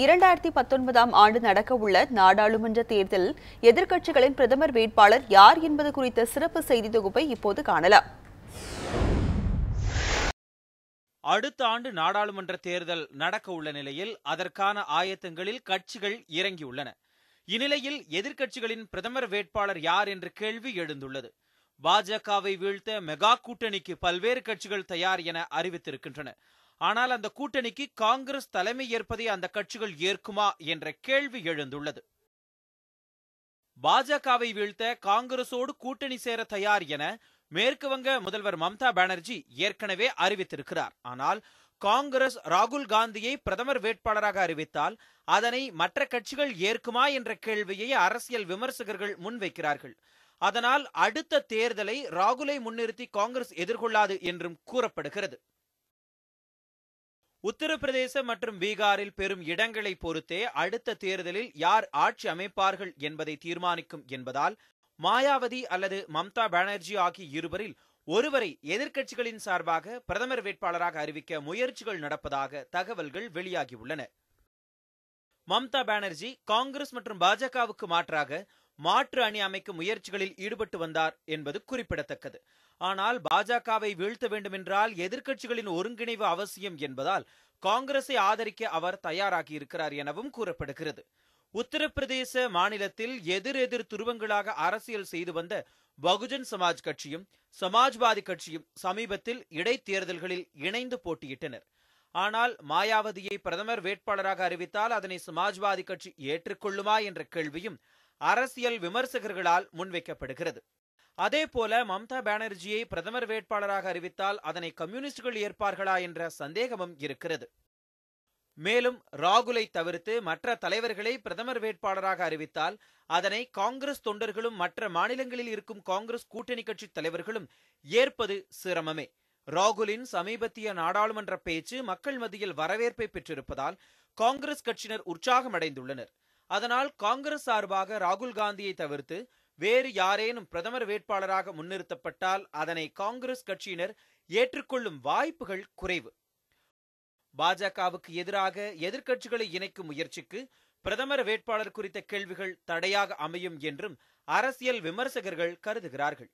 2019ஆம் ஆண்டு நடக்கவுள்ள நாடாளுமன்ற தேர்தலில் எதிர்க்கட்சிகளின் பிரதமர் வேட்பாளர் யார் என்பது குறித்த சிறப்பு செய்தி தொகுப்பை இப்போது காணலாம். அடுத்த ஆண்டு நாடாளுமன்ற தேர்தல் நடக்க உள்ள நிலையில் அதற்கான ஆயத்தங்களில் கட்சிகள் இறங்கியுள்ளன. இந்நிலையில் எதிர்க்கட்சிகளின் பிரதமர் வேட்பாளர் யார் என்ற கேள்வி எழுந்துள்ளது. பாஜகவை வீழ்த்த மெகா கூட்டணிக்கு பல்வேறு கட்சிகள் தயார் என அறிவித்திருக்கின்றன. ஆனால் அந்த கூட்டணிக்கு காங்கிரஸ் தலைமை ஏற்பதை அந்த கட்சிகள் ஏற்குமா என்ற கேள்வி எழுந்துள்ளது. பாஜகவை வீழ்த்த காங்கிரசோடு கூட்டணி சேர தயார் என மேற்கு வங்க முதல்வர் மம்தா பானர்ஜி ஏற்கனவே அறிவித்திருக்கிறார். ஆனால் காங்கிரஸ் ராகுல் காந்தியை பிரதமர் வேட்பாளராக அறிவித்தால் அதனை மற்ற கட்சிகள் ஏற்குமா என்ற கேள்வியை அரசியல் விமர்சகர்கள் முன்வைக்கிறார்கள். அதனால் அடுத்த தேர்தலை ராகுலை முன்னிறுத்தி காங்கிரஸ் எதிர்கொள்ளாது என்றும் கூறப்படுகிறது. உத்தரப்பிரதேச மற்றும் பீகாரில் பெரும் இடங்களை பொறுத்தே அடுத்த தேர்தலில் யார் ஆட்சி அமைப்பார்கள் என்பதை தீர்மானிக்கும் என்பதால் மாயாவதி அல்லது மம்தா பானர்ஜி ஆகிய இருவரில் ஒருவரை எதிர்க்கட்சிகளின் சார்பாக பிரதமர் வேட்பாளராக அறிவிக்க முயற்சிகள் நடப்பதாக தகவல்கள் வெளியாகியுள்ளன. மம்தா பானர்ஜி காங்கிரஸ் மற்றும் பாஜகவுக்கு மாற்றாக மாற்று அணி அமைக்கும் முயற்சிகளில் ஈடுபட்டு வந்தார் என்பது குறிப்பிடத்தக்கது. ஆனால் பாஜகவை வீழ்த்த வேண்டுமென்றால் எதிர்க்கட்சிகளின் ஒருங்கிணைவு அவசியம் என்பதால் காங்கிரஸை ஆதரிக்க அவர் தயாராகி இருக்கிறார் எனவும் கூறப்படுகிறது. உத்தரப்பிரதேச மாநிலத்தில் எதிர் துருவங்களாக அரசியல் செய்து வந்த பகுஜன் சமாஜ் கட்சியும் சமாஜ்வாதி கட்சியும் சமீபத்தில் இடைத்தேர்தல்களில் இணைந்து போட்டியிட்டனர். ஆனால் மாயாவதியை பிரதமர் வேட்பாளராக அறிவித்தால் அதனை சமாஜ்வாதி கட்சி ஏற்றுக்கொள்ளுமா என்ற கேள்வியும் அரசியல் விமர்சகர்களால் முன்வைக்கப்படுகிறது. அதேபோல மம்தா பானர்ஜியை பிரதமர் வேட்பாளராக அறிவித்தால் அதனை கம்யூனிஸ்டுகள் ஏற்பார்களா என்ற சந்தேகமும் இருக்கிறது. மேலும் ராகுலை தவிர்த்து மற்ற தலைவர்களை பிரதமர் வேட்பாளராக அறிவித்தால் அதனை காங்கிரஸ் தொண்டர்களும் மற்ற மாநிலங்களில் இருக்கும் காங்கிரஸ் கூட்டணி கட்சி தலைவர்களும் ஏற்பது சிரமமே. ராகுலின் சமீபத்திய நாடாளுமன்ற பேச்சு மக்கள் மத்தியில் வரவேற்பை பெற்றிருப்பதால் காங்கிரஸ் கட்சியினர் உற்சாகமடைந்துள்ளனர். அதனால் காங்கிரஸ் சார்பாக ராகுல் காந்தியை தவிர்த்து வேறு யாரேனும் பிரதமர் வேட்பாளராக முன்னிறுத்தப்பட்டால் அதனை காங்கிரஸ் கட்சியினர் ஏற்றுக்கொள்ளும் வாய்ப்புகள் குறைவு. பாஜகவுக்கு எதிராக எதிர்க்கட்சிகளை இணைக்கும் முயற்சிக்கு பிரதமர் வேட்பாளர் குறித்த கேள்விகள் தடையாக அமையும் என்றும் அரசியல் விமர்சகர்கள் கருதுகிறார்கள்.